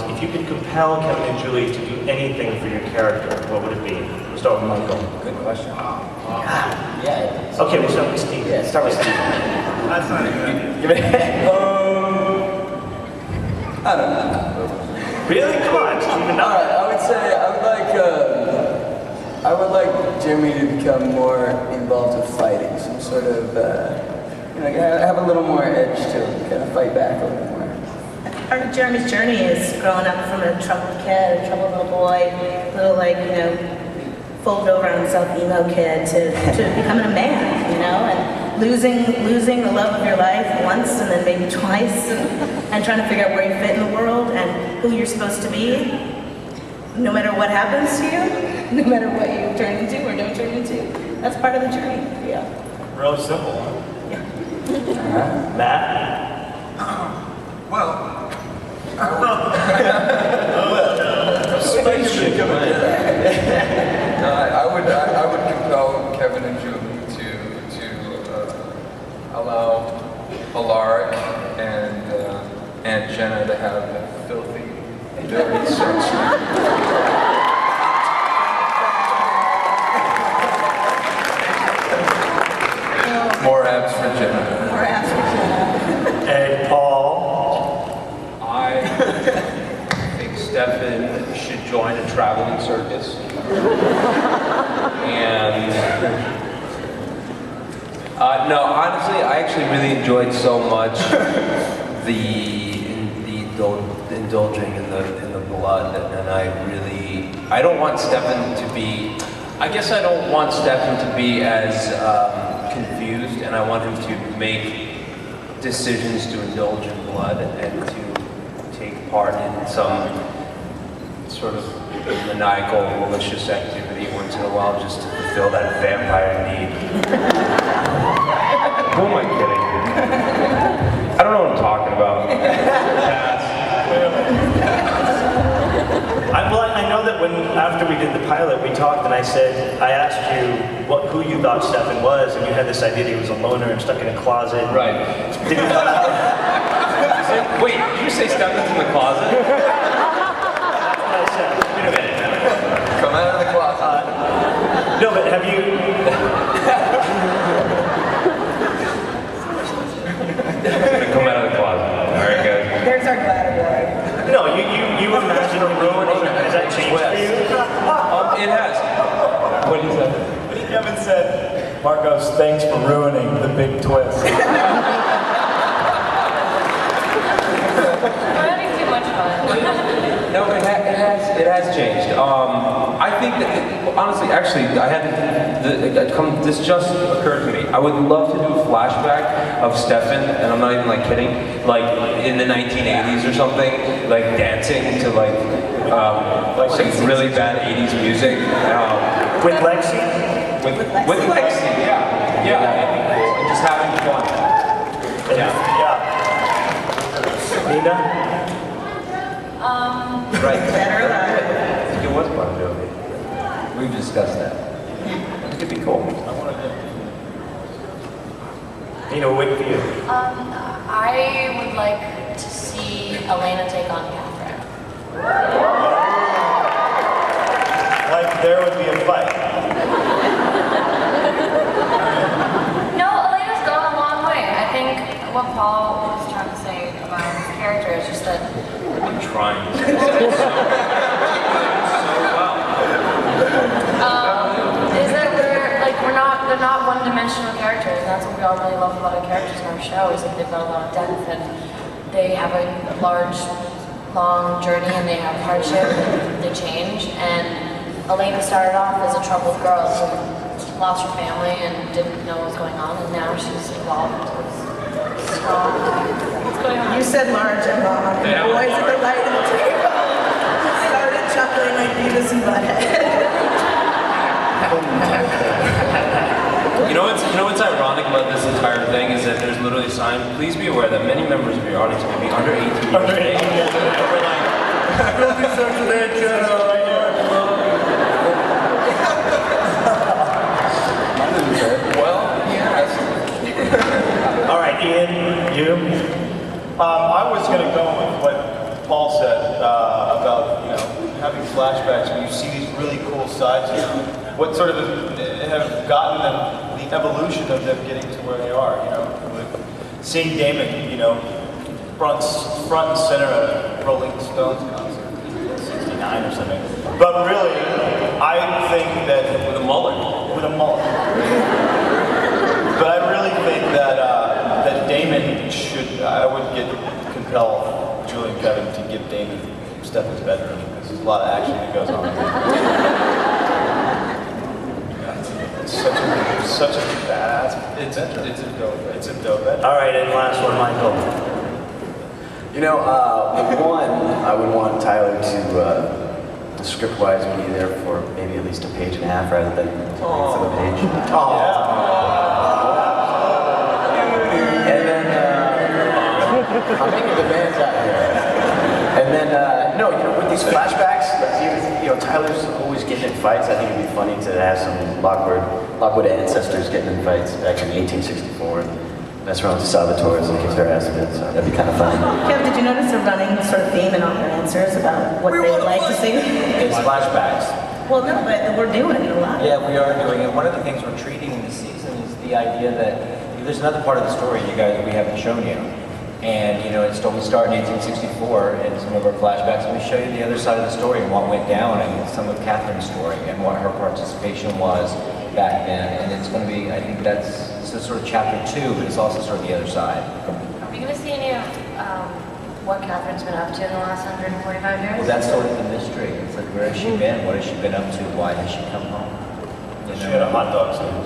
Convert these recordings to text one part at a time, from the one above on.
If you could compel Kevin and Julie to do anything for your character, what would it be? We'll start with Michael. Good question. Yeah. Okay, we'll start with Steve. Yeah, start with Steve. That's not even Give it. I don't know. Really? Come on, Steve. All right, I would say I would like Jimmy to become more involved with fighting, some sort of, have a little more edge to him, kind of fight back a little more. Part of Jeremy's journey is growing up from a troubled kid, a troubled little boy, little folded over on himself emo kid to becoming a man, and losing the love of your life once and then maybe twice, and trying to figure out where you fit in the world and who you're supposed to be, no matter what happens to you, no matter what you turn into or don't turn into. That's part of the journey. Yeah. really simple, huh? Yeah. Matt? Well, I would compel Kevin and Julie to allow Alaric and Jenna to have filthy, dirty sex. More abs for Jenna. More abs for Jenna. And Paul? I think Stefan should join a traveling circus. And no, honestly, I actually really enjoyed so much the indulging in the blood, and I don't want Stefan to be. I guess I don't want Stefan to be as confused, and I want him to make decisions to indulge in blood and to take part in some sort of maniacal, malicious activity once in a while just to fulfill that vampire need. Who am I kidding? I don't know what I'm talking about. I know that after we did the pilot, we talked and I asked you who you thought Stefan was, and you had this idea that he was a loner and stuck in a closet. Right. Did you come out? Wait, did you say Stefan's in the closet? That's what I said. Wait a minute. Come out of the closet. No, but have you... Come out of the closet. All right, good. There's our glider boy. No, you imagine ruining. Has that changed for you? It has. What did you say? Kevin said, Marcos, thanks for ruining the big twist. We're having too much fun. No, it has changed. I think that, honestly, actually, this just occurred to me. I would love to do a flashback of Stefan, and I'm not even kidding, in the 1980s or something, dancing to some really bad 80s music. With Lexi? With Lexi, yeah. Yeah, that'd be cool. And just having fun. Yeah. Nina? Right. Better I think it was Bon Jovi. We've discussed that. It could be cool. Nina, we're waiting for you. I would like to see Elena take on Catherine. Like there would be a fight. No, Elena's gone a long way. I think what Paul was trying to say about his character is just that I'm trying to say it so well. is that they're not one-dimensional characters, and that's what we all really love about our characters in our show, is that they've got a lot of depth, and they have a large, long journey, and they have hardship, and they change, and Elena started off as a troubled girl who lost her family and didn't know what was going on, and now she's evolved into this strong. What's going on? You said large and long. Yeah, Boys at the light of the table. Started chuckling like Beavis and Butthead. You know what's ironic about this entire thing is that there's literally a sign, please be aware that many members of your audience may be under 18 years Under of 18 age. years of age. We're like, Filthy sex with Aunt Jenna right here. Well, yes. All right, Ian, you? I was going to go with what Paul said about having flashbacks when you see these really cool sides of them. What sort of have gotten them, the evolution of them getting to where they are, with seeing Damon, front and center at a Rolling Stones concert, 69 or something. But really, I think that with a mullet. But I really think that that Damon should. I would compel Julie and Kevin to give Damon Stefan's bedroom because there's a lot of action that goes on. It's such a badass. It's a dope bedroom. All right, and last one, Michael. One, I would want Tyler to, script-wise, be there for maybe at least a page and a half rather than length of a page. And then, I'm making demands out here. And then, with these flashbacks, Tyler's always getting in fights. I think it'd be funny to have some Lockwood ancestors getting in fights back in 1864. Mess around with the Salvatores and kick their ass a bit, so that'd be kind of fun. Kev, did you notice a running sort of theme in all your answers about what they would like to see? It's flashbacks. Well, no, but we're doing it a lot. Yeah, we are doing it. One of the things we're treating in this season is the idea that there's another part of the story we haven't shown you. And we start in 1864 in some of our flashbacks, and we show you the other side of the story and what went down, and some of Catherine's story and what her participation was back then. And it's going to be, I think that's sort of chapter 2, but it's also sort of the other side. Are we going to see any of what Catherine's been up to in the last 145 years? Well, that's sort of the mystery. It's like, where has she been? What has she been up to? Why has she come home? She had a hot dog stand.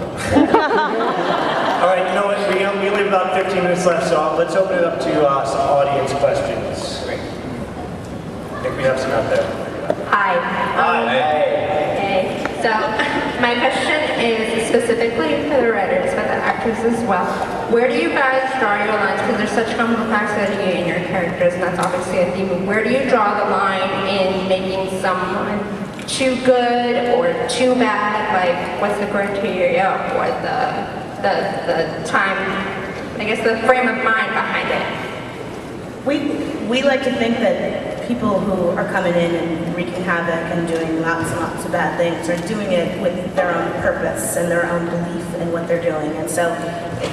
All right, you know what? We only have about 15 minutes left, so let's open it up to some audience questions. Great. I think we have some out there. Hi. Hey. So, my question is specifically for the writers, but the actors as well. Where do you guys draw your lines? Because there's such complexity in your characters, and that's obviously a theme. Where do you draw the line in making someone too good or too bad? Like, what's the criteria or the time, I guess the frame of mind behind it? We like to think that people who are coming in and wreaking havoc and doing lots and lots of bad things are doing it with their own purpose and their own belief in what they're doing. And so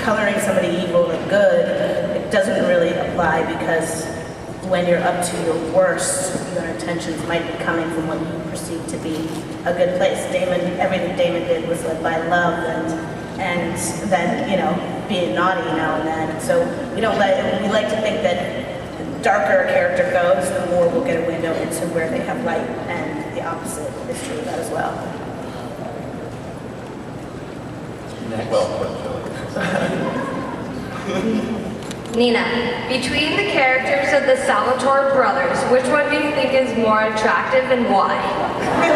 coloring somebody evil and good, it doesn't really apply because when you're up to your worst, your intentions might be coming from what you perceive to be a good place. Everything Damon did was led by love and then, being naughty now and then. So we like to think that the darker a character goes, the more we'll get a window into where they have light, and the opposite is true of that as well. Next. Well put, Julie. Nina, between the characters of the Salvatore brothers, which one do you think is more attractive and why? And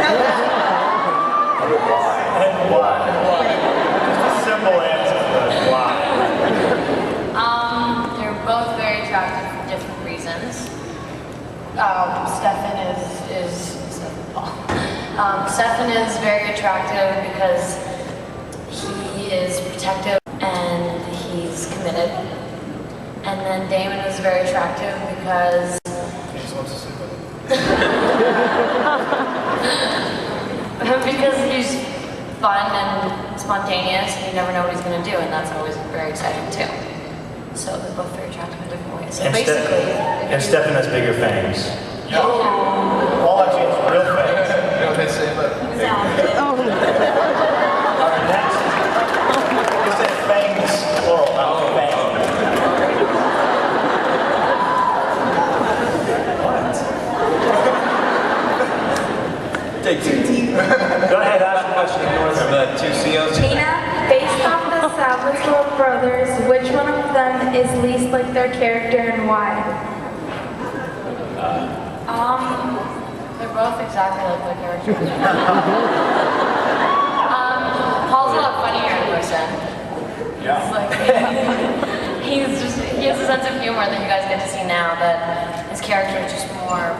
why? Just a simple answer, but why? They're both very attractive for different reasons. Stefan is very attractive because he is protective and he's committed. And then Damon is very attractive because He just wants to sleep with him. because he's fun and spontaneous and you never know what he's going to do, and that's always very exciting too. So they're both very attractive in different ways. So basically, Stefan has bigger fangs. Yeah. All actually has real fangs. You know what they say about All right, next. They said fangs, plural, not fangs. Take two. Go ahead, ask the question. Ignore them. The two COs. Nina, based on the Salvatore brothers, which one of them is least like their character and why? they're both exactly like my characters. Paul's a lot funnier in person. Yeah. It's like, he has a sense of humor that you guys get to see now, but his character is just more,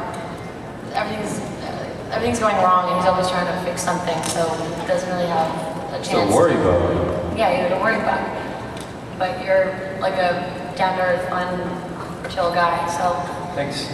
everything's going wrong and he's always trying to fix something, so he doesn't really have a chance. Still worry about it. Yeah, you're to worry about it. But you're like a down-to-earth, fun, chill guy, so. Thanks.